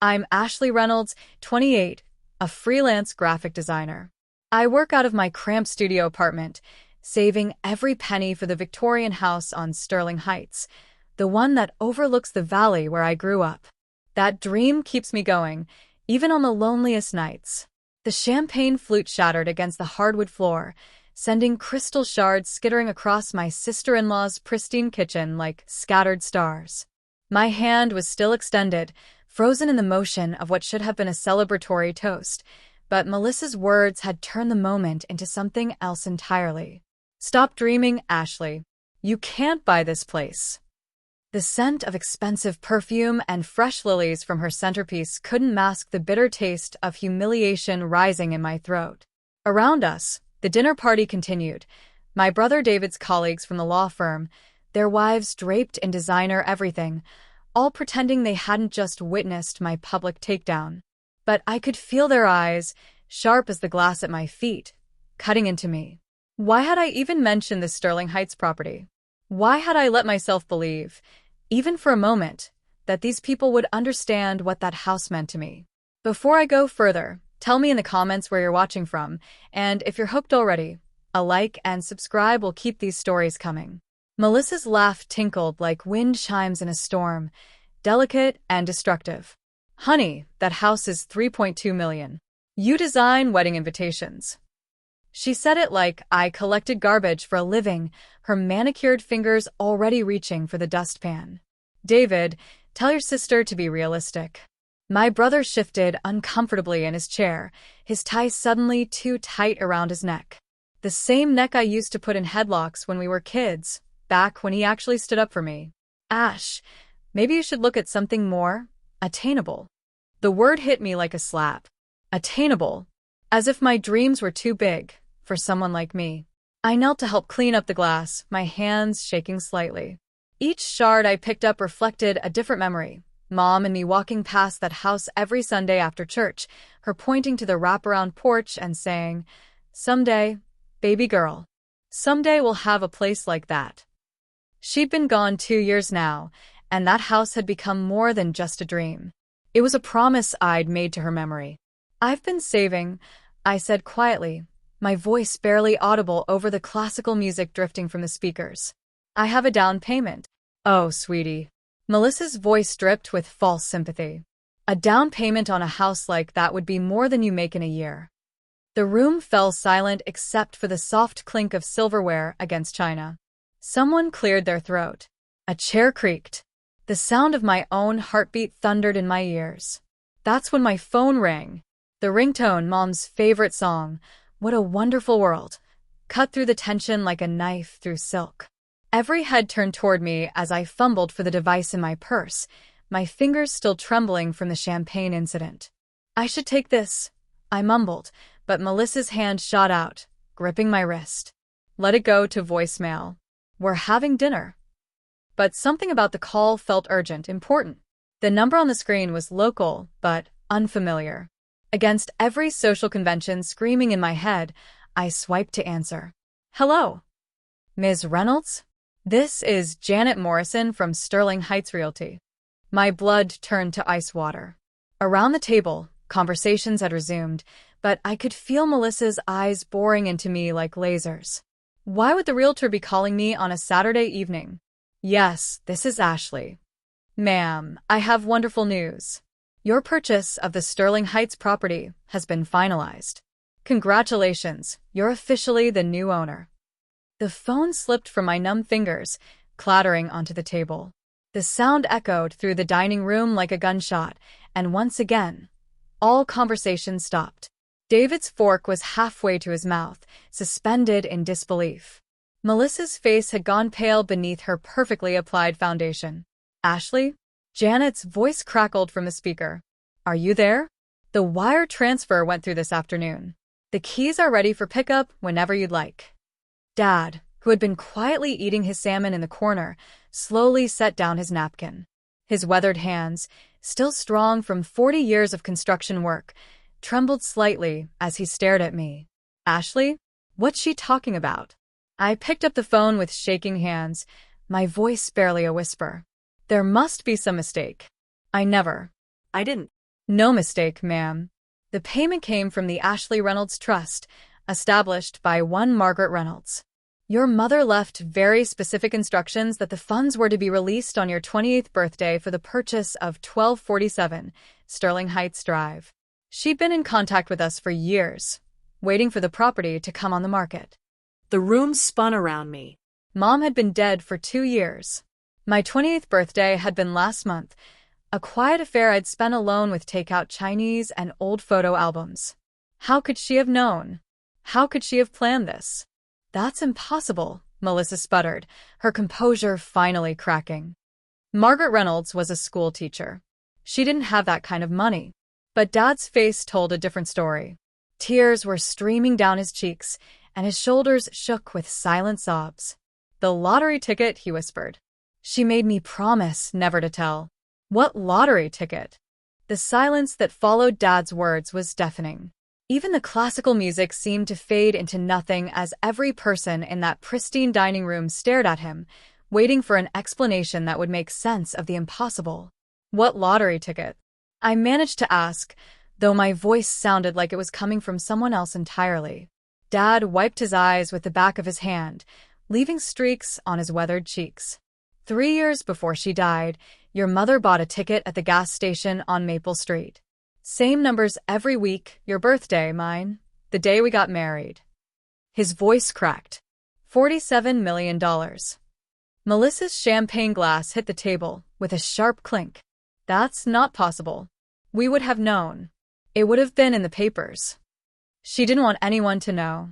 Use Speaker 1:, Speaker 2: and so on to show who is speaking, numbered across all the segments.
Speaker 1: I'm Ashley Reynolds, 28, a freelance graphic designer. I work out of my cramped studio apartment, saving every penny for the Victorian house on Sterling Heights, the one that overlooks the valley where I grew up. That dream keeps me going, even on the loneliest nights. The champagne flute shattered against the hardwood floor, sending crystal shards skittering across my sister-in-law's pristine kitchen like scattered stars. My hand was still extended, frozen in the motion of what should have been a celebratory toast, but Melissa's words had turned the moment into something else entirely. "Stop dreaming, Ashley. You can't buy this place." The scent of expensive perfume and fresh lilies from her centerpiece couldn't mask the bitter taste of humiliation rising in my throat. Around us, the dinner party continued. My brother David's colleagues from the law firm, their wives draped in designer everything, all pretending they hadn't just witnessed my public takedown. But I could feel their eyes, sharp as the glass at my feet, cutting into me. Why had I even mentioned the Sterling Heights property? Why had I let myself believe, even for a moment, that these people would understand what that house meant to me? Before I go further, tell me in the comments where you're watching from, and if you're hooked already, a like and subscribe will keep these stories coming. Melissa's laugh tinkled like wind chimes in a storm, delicate and destructive. "Honey, that house is $3.2 million. You design wedding invitations." She said it like I collected garbage for a living, her manicured fingers already reaching for the dustpan. "David, tell your sister to be realistic." My brother shifted uncomfortably in his chair, his tie suddenly too tight around his neck. The same neck I used to put in headlocks when we were kids, back when he actually stood up for me. "Ash, maybe you should look at something more attainable." The word hit me like a slap. Attainable. As if my dreams were too big for someone like me. I knelt to help clean up the glass, my hands shaking slightly. Each shard I picked up reflected a different memory. Mom and me walking past that house every Sunday after church, her pointing to the wraparound porch and saying, "Someday, baby girl, someday we'll have a place like that." She'd been gone 2 years now, and that house had become more than just a dream. It was a promise I'd made to her memory. "I've been saving," I said quietly, my voice barely audible over the classical music drifting from the speakers. "I have a down payment." "Oh, sweetie." Melissa's voice dripped with false sympathy. "A down payment on a house like that would be more than you make in a year." The room fell silent except for the soft clink of silverware against china. Someone cleared their throat. A chair creaked. The sound of my own heartbeat thundered in my ears. That's when my phone rang. The ringtone, Mom's favorite song, "What a Wonderful World," cut through the tension like a knife through silk. Every head turned toward me as I fumbled for the device in my purse, my fingers still trembling from the champagne incident. "I should take this," I mumbled, but Melissa's hand shot out, gripping my wrist. "Let it go to voicemail. We're having dinner." But something about the call felt urgent, important. The number on the screen was local, but unfamiliar. Against every social convention screaming in my head, I swiped to answer. "Hello? Ms. Reynolds? This is Janet Morrison from Sterling Heights Realty." My blood turned to ice water. Around the table, conversations had resumed, but I could feel Melissa's eyes boring into me like lasers. Why would the realtor be calling me on a Saturday evening? "Yes, this is Ashley. Ma'am, I have wonderful news. Your purchase of the Sterling Heights property has been finalized. Congratulations, you're officially the new owner." The phone slipped from my numb fingers, clattering onto the table. The sound echoed through the dining room like a gunshot, and once again, all conversation stopped. David's fork was halfway to his mouth, suspended in disbelief. Melissa's face had gone pale beneath her perfectly applied foundation. "Ashley?" Janet's voice crackled from the speaker. "Are you there? The wire transfer went through this afternoon. The keys are ready for pickup whenever you'd like." Dad, who had been quietly eating his salmon in the corner, slowly set down his napkin. His weathered hands, still strong from 40 years of construction work, trembled slightly as he stared at me. "Ashley? What's she talking about?" I picked up the phone with shaking hands, my voice barely a whisper. "There must be some mistake. I didn't." No mistake, ma'am. The payment came from the Ashley Reynolds Trust, established by one Margaret Reynolds. Your mother left very specific instructions that the funds were to be released on your 28th birthday for the purchase of 1247 Sterling Heights Drive. She'd been in contact with us for years, waiting for the property to come on the market.
Speaker 2: The room spun around me.
Speaker 1: Mom had been dead for 2 years. My 28th birthday had been last month, a quiet affair I'd spent alone with takeout Chinese and old photo albums. How could she have known? How could she have planned this? That's impossible, Melissa sputtered, her composure finally cracking. Margaret Reynolds was a school teacher. She didn't have that kind of money. But Dad's face told a different story. Tears were streaming down his cheeks, and his shoulders shook with silent sobs. The lottery ticket, he whispered. She made me promise never to tell. What lottery ticket? The silence that followed Dad's words was deafening. Even the classical music seemed to fade into nothing as every person in that pristine dining room stared at him, waiting for an explanation that would make sense of the impossible. What lottery ticket? I managed to ask, though my voice sounded like it was coming from someone else entirely. Dad wiped his eyes with the back of his hand, leaving streaks on his weathered cheeks. 3 years before she died, your mother bought a ticket at the gas station on Maple Street. Same numbers every week, your birthday, mine, the day we got married. His voice cracked. $47 million. Melissa's champagne glass hit the table with a sharp clink. That's not possible. We would have known. It would have been in the papers. She didn't want anyone to know.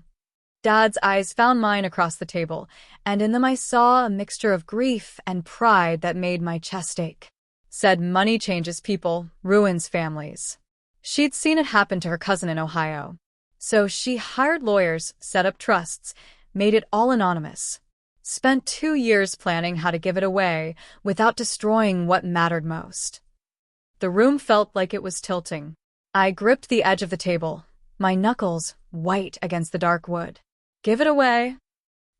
Speaker 1: Dad's eyes found mine across the table, and in them I saw a mixture of grief and pride that made my chest ache. Said money changes people, ruins families. She'd seen it happen to her cousin in Ohio. So she hired lawyers, set up trusts, made it all anonymous. Spent 2 years planning how to give it away without destroying what mattered most. The room felt like it was tilting. I gripped the edge of the table, my knuckles white against the dark wood. Give it away?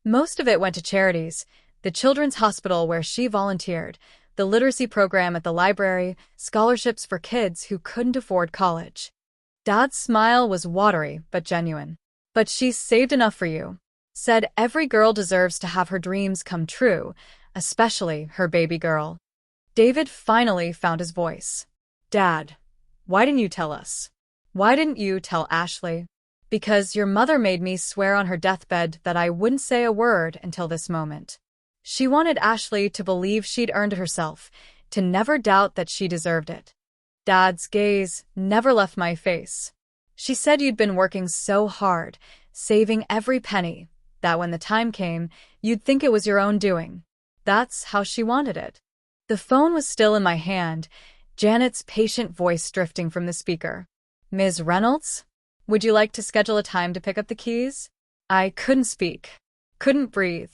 Speaker 1: Most of it went to charities, the children's hospital where she volunteered, the literacy program at the library, scholarships for kids who couldn't afford college. Dad's smile was watery but genuine. But she's saved enough for you. Said every girl deserves to have her dreams come true, especially her baby girl. David finally found his voice. Dad, why didn't you tell us? Why didn't you tell Ashley? Because your mother made me swear on her deathbed that I wouldn't say a word until this moment. She wanted Ashley to believe she'd earned it herself, to never doubt that she deserved it. Dad's gaze never left my face. She said you'd been working so hard, saving every penny, that when the time came, you'd think it was your own doing. That's how she wanted it. The phone was still in my hand, Janet's patient voice drifting from the speaker. Ms. Reynolds? Would you like to schedule a time to pick up the keys? I couldn't speak, couldn't breathe.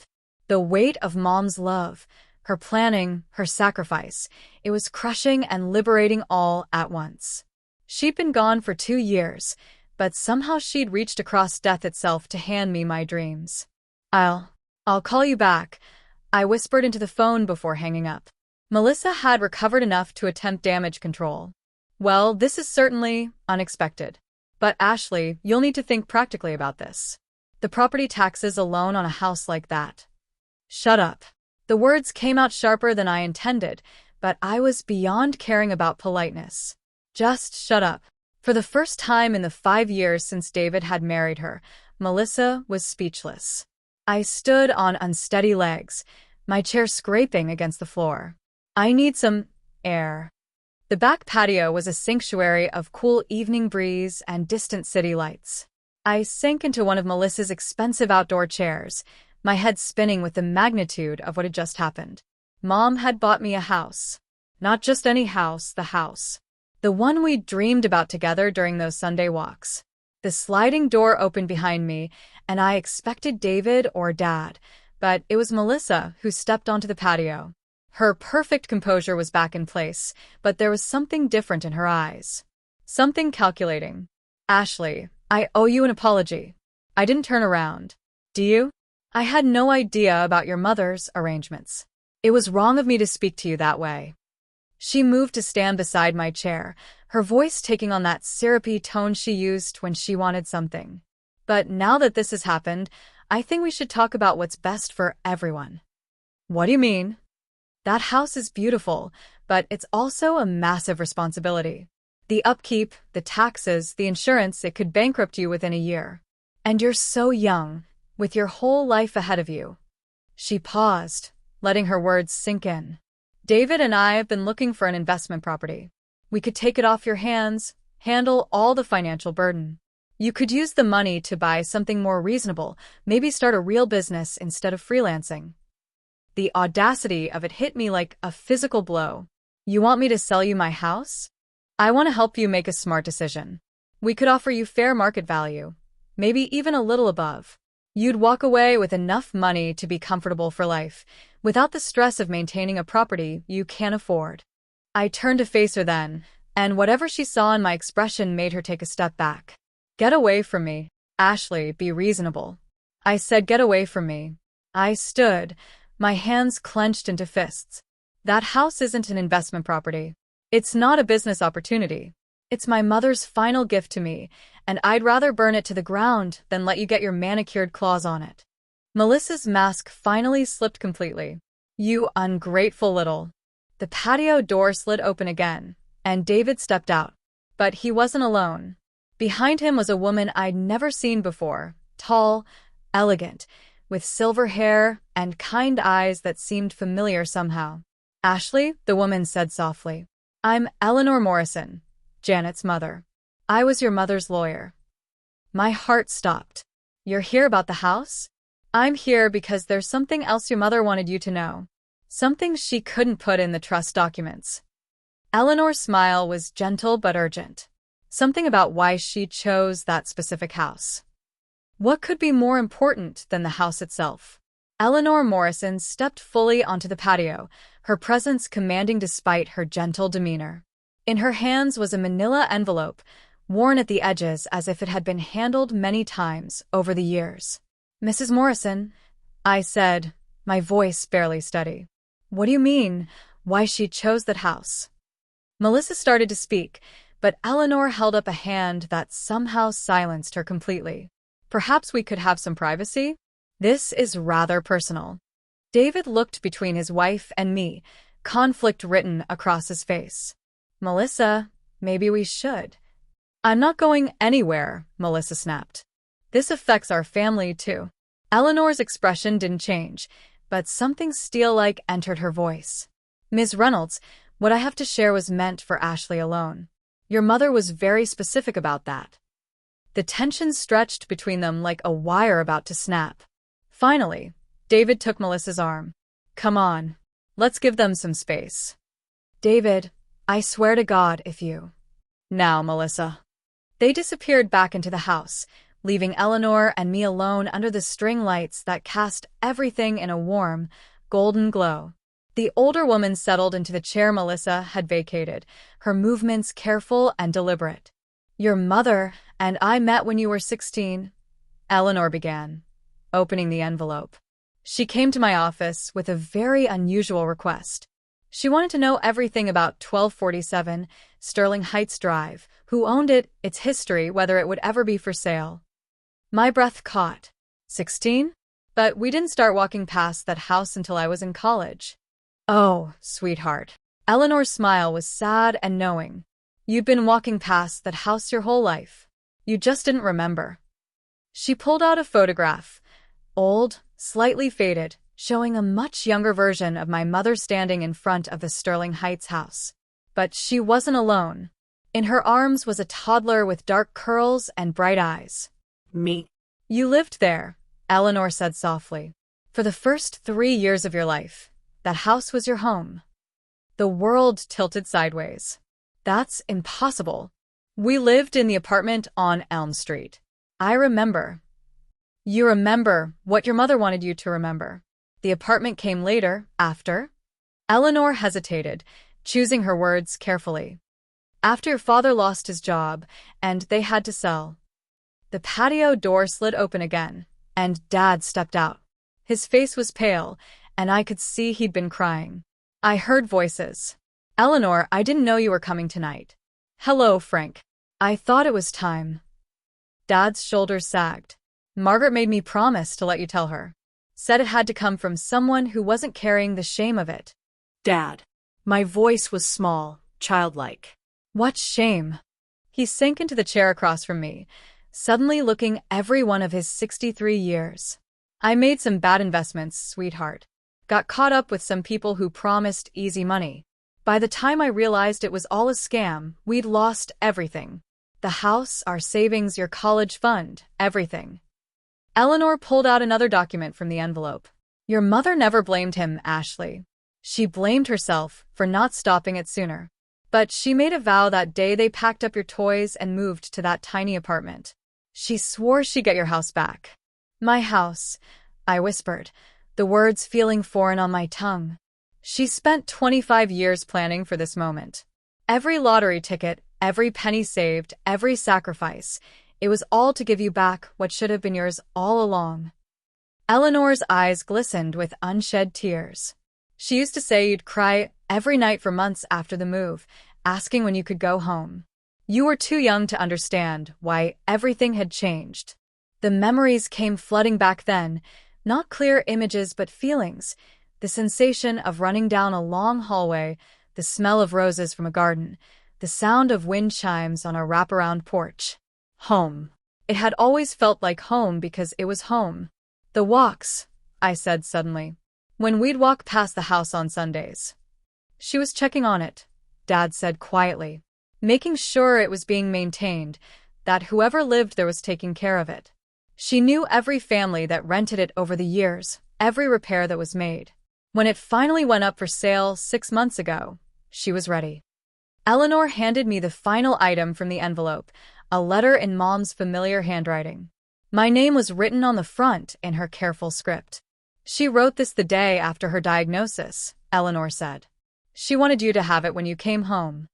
Speaker 1: The weight of Mom's love, her planning, her sacrifice, it was crushing and liberating all at once. She'd been gone for 2 years, but somehow she'd reached across death itself to hand me my dreams. I'll call you back, I whispered into the phone before hanging up. Melissa had recovered enough to attempt damage control. Well, this is certainly unexpected. But Ashley, you'll need to think practically about this. The property taxes alone on a house like that. Shut up. The words came out sharper than I intended, but I was beyond caring about politeness. Just shut up. For the first time in the 5 years since David had married her, Melissa was speechless. I stood on unsteady legs, my chair scraping against the floor. I need some air. The back patio was a sanctuary of cool evening breeze and distant city lights. I sank into one of Melissa's expensive outdoor chairs, my head spinning with the magnitude of what had just happened. Mom had bought me a house. Not just any house, the house. The one we'd dreamed about together during those Sunday walks. The sliding door opened behind me, and I expected David or Dad, but it was Melissa who stepped onto the patio. Her perfect composure was back in place, but there was something different in her eyes. Something calculating. Ashley, I owe you an apology. I didn't turn around. Do you? I had no idea about your mother's arrangements. It was wrong of me to speak to you that way. She moved to stand beside my chair, her voice taking on that syrupy tone she used when she wanted something. But now that this has happened, I think we should talk about what's best for everyone. What do you mean? That house is beautiful, but it's also a massive responsibility. The upkeep, the taxes, the insurance, it could bankrupt you within a year. And you're so young, with your whole life ahead of you. She paused, letting her words sink in. David and I have been looking for an investment property. We could take it off your hands, handle all the financial burden. You could use the money to buy something more reasonable, maybe start a real business instead of freelancing. The audacity of it hit me like a physical blow. You want me to sell you my house? I want to help you make a smart decision. We could offer you fair market value, maybe even a little above. You'd walk away with enough money to be comfortable for life, without the stress of maintaining a property you can't afford. I turned to face her then, and whatever she saw in my expression made her take a step back. Get away from me. Ashley, be reasonable. I said, get away from me. I stood, my hands clenched into fists. That house isn't an investment property. It's not a business opportunity. It's my mother's final gift to me, and I'd rather burn it to the ground than let you get your manicured claws on it. Melissa's mask finally slipped completely. You ungrateful little. The patio door slid open again, and David stepped out. But he wasn't alone. Behind him was a woman I'd never seen before, tall, elegant, with silver hair and kind eyes that seemed familiar somehow. Ashley, the woman said softly. I'm Eleanor Morrison, Janet's mother. I was your mother's lawyer. My heart stopped. You're here about the house? I'm here because there's something else your mother wanted you to know. Something she couldn't put in the trust documents. Eleanor's smile was gentle but urgent. Something about why she chose that specific house. What could be more important than the house itself? Eleanor Morrison stepped fully onto the patio, her presence commanding despite her gentle demeanor. In her hands was a manila envelope, worn at the edges as if it had been handled many times over the years. Mrs. Morrison, I said, my voice barely steady. What do you mean, why she chose that house? Melissa started to speak, but Eleanor held up a hand that somehow silenced her completely. Perhaps we could have some privacy? This is rather personal. David looked between his wife and me, conflict written across his face. Melissa, maybe we should. I'm not going anywhere, Melissa snapped. This affects our family too. Eleanor's expression didn't change, but something steel-like entered her voice. Ms. Reynolds, what I have to share was meant for Ashley alone. Your mother was very specific about that. The tension stretched between them like a wire about to snap. Finally, David took Melissa's arm. Come on, let's give them some space. David, I swear to God if you... Now, Melissa. They disappeared back into the house, leaving Eleanor and me alone under the string lights that cast everything in a warm, golden glow. The older woman settled into the chair Melissa had vacated, her movements careful and deliberate. Your mother and I met when you were 16, Eleanor began, opening the envelope. She came to my office with a very unusual request. She wanted to know everything about 1247 Sterling Heights Drive, who owned it, its history, whether it would ever be for sale. My breath caught. 16? But we didn't start walking past that house until I was in college. Oh, sweetheart. Eleanor's smile was sad and knowing. You'd been walking past that house your whole life. You just didn't remember. She pulled out a photograph, old, slightly faded, showing a much younger version of my mother standing in front of the Sterling Heights house. But she wasn't alone. In her arms was a toddler with dark curls and bright eyes.
Speaker 2: Me.
Speaker 1: You lived there, Eleanor said softly. For the first 3 years of your life, that house was your home. The world tilted sideways. That's impossible. We lived in the apartment on Elm Street. I remember. You remember what your mother wanted you to remember. The apartment came later, after? Eleanor hesitated, choosing her words carefully. After your father lost his job, and they had to sell. The patio door slid open again, and Dad stepped out. His face was pale, and I could see he'd been crying. I heard voices. Eleanor, I didn't know you were coming tonight. Hello, Frank. I thought it was time. Dad's shoulders sagged. Margaret made me promise to let you tell her. Said it had to come from someone who wasn't carrying the shame of it.
Speaker 2: Dad. My voice was small, childlike.
Speaker 1: What shame? He sank into the chair across from me, suddenly looking every one of his 63 years. I made some bad investments, sweetheart. Got caught up with some people who promised easy money. By the time I realized it was all a scam, we'd lost everything. The house, our savings, your college fund, everything. Eleanor pulled out another document from the envelope. Your mother never blamed him, Ashley. She blamed herself for not stopping it sooner. But she made a vow that day they packed up your toys and moved to that tiny apartment. She swore she'd get your house back. My house, I whispered, the words feeling foreign on my tongue. She spent 25 years planning for this moment. Every lottery ticket, every penny saved, every sacrifice, it was all to give you back what should have been yours all along. Eleanor's eyes glistened with unshed tears. She used to say you'd cry every night for months after the move, asking when you could go home. You were too young to understand why everything had changed. The memories came flooding back then, not clear images but feelings. The sensation of running down a long hallway, the smell of roses from a garden, the sound of wind chimes on a wraparound porch. Home. It had always felt like home because it was home. The walks, I said suddenly. When we'd walk past the house on Sundays. She was checking on it, Dad said quietly, making sure it was being maintained, that whoever lived there was taking care of it. She knew every family that rented it over the years, every repair that was made. When it finally went up for sale 6 months ago, she was ready. Eleanor handed me the final item from the envelope, a letter in Mom's familiar handwriting. My name was written on the front in her careful script. She wrote this the day after her diagnosis, Eleanor said. She wanted you to have it when you came home.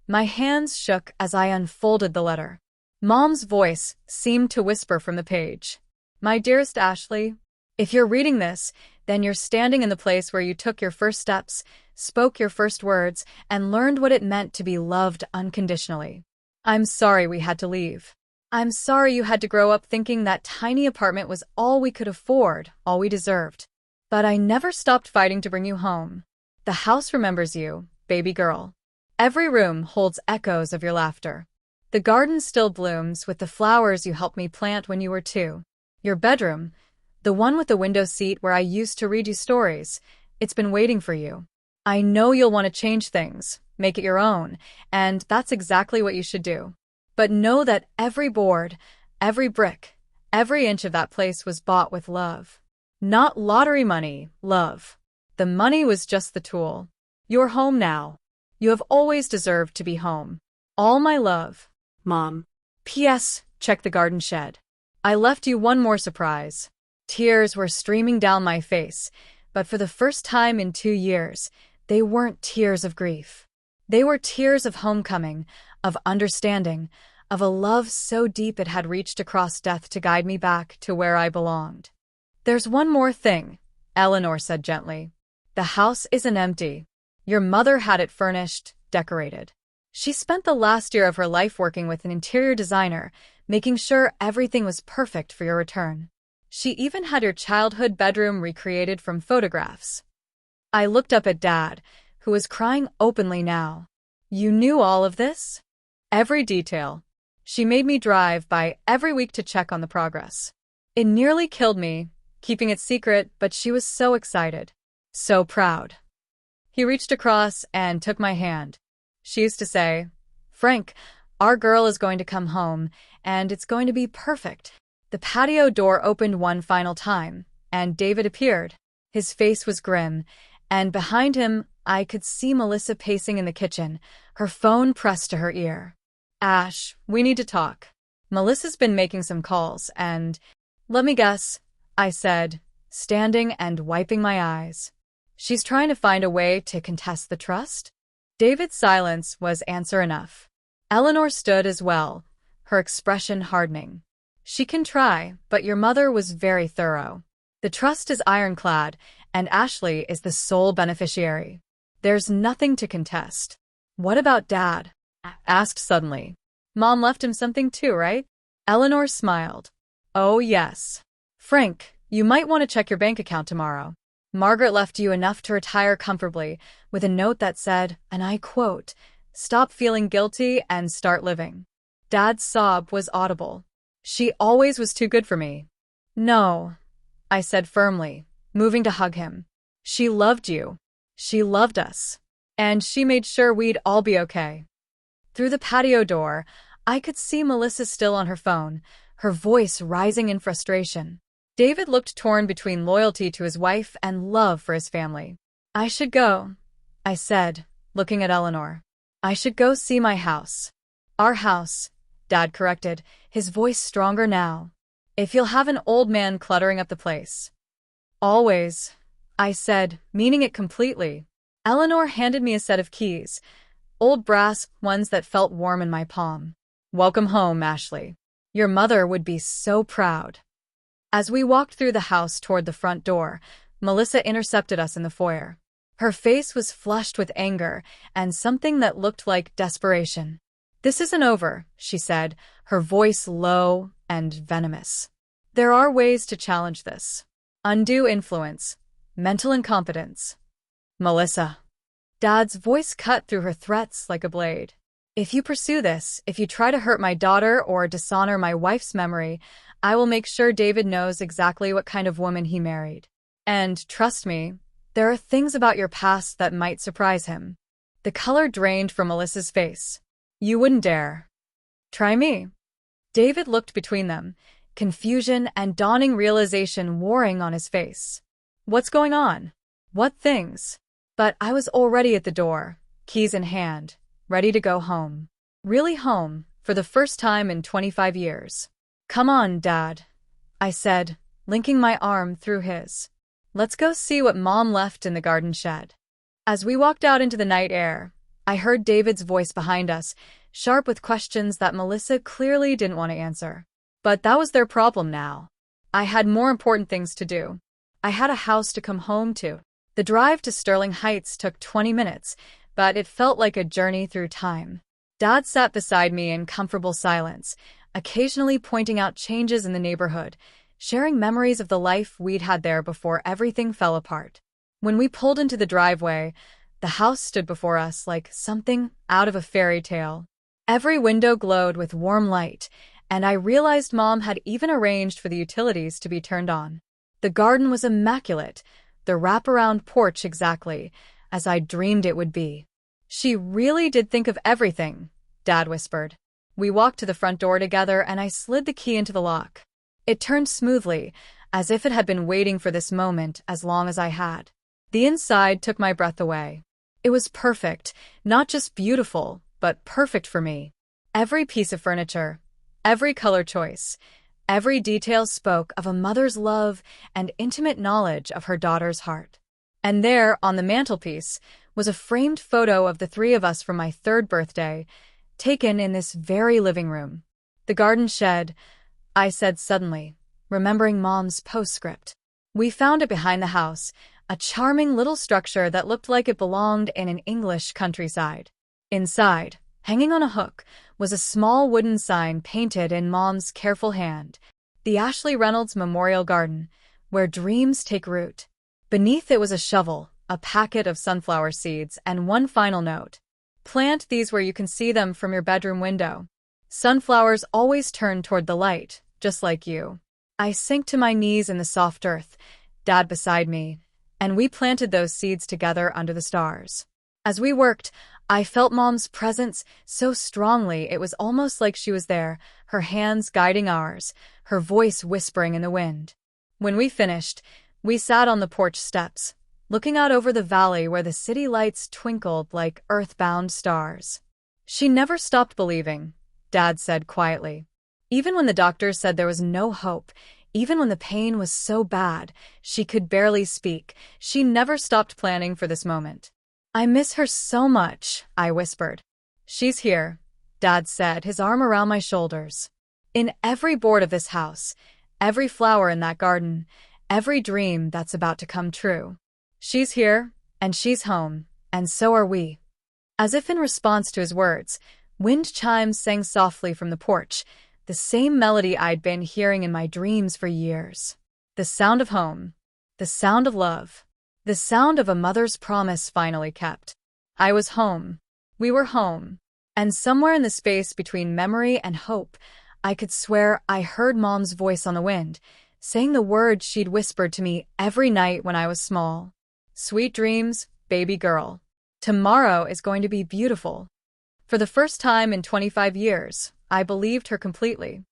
Speaker 1: My hands shook as I unfolded the letter. Mom's voice seemed to whisper from the page. My dearest Ashley, if you're reading this, then you're standing in the place where you took your first steps, spoke your first words, and learned what it meant to be loved unconditionally. I'm sorry we had to leave. I'm sorry you had to grow up thinking that tiny apartment was all we could afford, all we deserved. But I never stopped fighting to bring you home. The house remembers you, baby girl. Every room holds echoes of your laughter. The garden still blooms with the flowers you helped me plant when you were 2. Your bedroom, the one with the window seat where I used to read you stories, it's been waiting for you. I know you'll want to change things, make it your own, and that's exactly what you should do. But know that every board, every brick, every inch of that place was bought with love. Not lottery money, love. The money was just the tool. You're home now. You have always deserved to be home. All my love.
Speaker 2: Mom.
Speaker 1: P.S. Check the garden shed. I left you one more surprise. Tears were streaming down my face, but for the first time in 2 years, they weren't tears of grief. They were tears of homecoming, of understanding, of a love so deep it had reached across death to guide me back to where I belonged. There's one more thing, Eleanor said gently. The house isn't empty. Your mother had it furnished, decorated. She spent the last year of her life working with an interior designer, making sure everything was perfect for your return. She even had your childhood bedroom recreated from photographs. I looked up at Dad, who was crying openly now. You knew all of this? Every detail. She made me drive by every week to check on the progress. It nearly killed me, keeping it secret, but she was so excited. So proud. He reached across and took my hand. She used to say, Frank, our girl is going to come home, and it's going to be perfect. The patio door opened one final time, and David appeared. His face was grim, and behind him, I could see Melissa pacing in the kitchen, her phone pressed to her ear. Ash, we need to talk. Melissa's been making some calls, and... Let me guess, I said, standing and wiping my eyes. She's trying to find a way to contest the trust? David's silence was answer enough. Eleanor stood as well, her expression hardening. She can try, but your mother was very thorough. The trust is ironclad, and Ashley is the sole beneficiary. There's nothing to contest. What about Dad? Asked suddenly. Mom left him something too, right? Eleanor smiled. Oh, yes. Frank, you might want to check your bank account tomorrow. Margaret left you enough to retire comfortably, with a note that said, and I quote, "Stop feeling guilty and start living." Dad's sob was audible. She always was too good for me. No, I said firmly, moving to hug him. She loved you. She loved us. And she made sure we'd all be okay. Through the patio door, I could see Melissa still on her phone, her voice rising in frustration. David looked torn between loyalty to his wife and love for his family. I should go, I said, looking at Eleanor. I should go see my house. Our house, Dad corrected, his voice stronger now. If you'll have an old man cluttering up the place. Always, I said, meaning it completely. Eleanor handed me a set of keys, old brass ones that felt warm in my palm. Welcome home, Ashley. Your mother would be so proud. As we walked through the house toward the front door, Melissa intercepted us in the foyer. Her face was flushed with anger and something that looked like desperation. This isn't over, she said, her voice low and venomous. There are ways to challenge this. Undue influence, mental incompetence. Melissa. Dad's voice cut through her threats like a blade. If you pursue this, if you try to hurt my daughter or dishonor my wife's memory, I will make sure David knows exactly what kind of woman he married. And, trust me, there are things about your past that might surprise him. The color drained from Melissa's face. You wouldn't dare. Try me. David looked between them, confusion and dawning realization warring on his face. What's going on? What things? But I was already at the door, keys in hand, ready to go home. Really home, for the first time in 25 years. Come on, Dad, I said, linking my arm through his. Let's go see what Mom left in the garden shed. As we walked out into the night air, I heard David's voice behind us, sharp with questions that Melissa clearly didn't want to answer. But that was their problem now. I had more important things to do. I had a house to come home to. The drive to Sterling Heights took 20 minutes, but it felt like a journey through time. Dad sat beside me in comfortable silence, occasionally pointing out changes in the neighborhood, sharing memories of the life we'd had there before everything fell apart. When we pulled into the driveway, the house stood before us like something out of a fairy tale. Every window glowed with warm light, and I realized Mom had even arranged for the utilities to be turned on. The garden was immaculate, the wraparound porch exactly as I dreamed it would be. She really did think of everything, Dad whispered. We walked to the front door together and I slid the key into the lock. It turned smoothly, as if it had been waiting for this moment as long as I had. The inside took my breath away. It was perfect, not just beautiful, but perfect for me. Every piece of furniture, every color choice, every detail spoke of a mother's love and intimate knowledge of her daughter's heart. And there, on the mantelpiece, was a framed photo of the three of us from my 3rd birthday, taken in this very living room. The garden shed, I said suddenly, remembering Mom's postscript. We found it behind the house, a charming little structure that looked like it belonged in an English countryside. Inside, hanging on a hook, was a small wooden sign painted in Mom's careful hand, "The Ashley Reynolds Memorial Garden, where dreams take root." Beneath it was a shovel, a packet of sunflower seeds, and one final note. Plant these where you can see them from your bedroom window. Sunflowers always turn toward the light, just like you. I sank to my knees in the soft earth, Dad beside me, and we planted those seeds together under the stars. As we worked, I felt Mom's presence so strongly it was almost like she was there, her hands guiding ours, her voice whispering in the wind. When we finished, we sat on the porch steps, looking out over the valley where the city lights twinkled like earthbound stars. She never stopped believing, Dad said quietly. Even when the doctors said there was no hope, even when the pain was so bad she could barely speak, she never stopped planning for this moment. I miss her so much, I whispered. She's here, Dad said, his arm around my shoulders. In every board of this house, every flower in that garden, every dream that's about to come true. She's here, and she's home, And so are we. As if in response to his words, wind chimes sang softly from the porch, the same melody I'd been hearing in my dreams for years. The sound of home. The sound of love. The sound of a mother's promise finally kept. I was home. We were home. And somewhere in the space between memory and hope, I could swear I heard Mom's voice on the wind, saying the words she'd whispered to me every night when I was small. Sweet dreams, baby girl. Tomorrow is going to be beautiful. For the first time in 25 years, I believed her completely.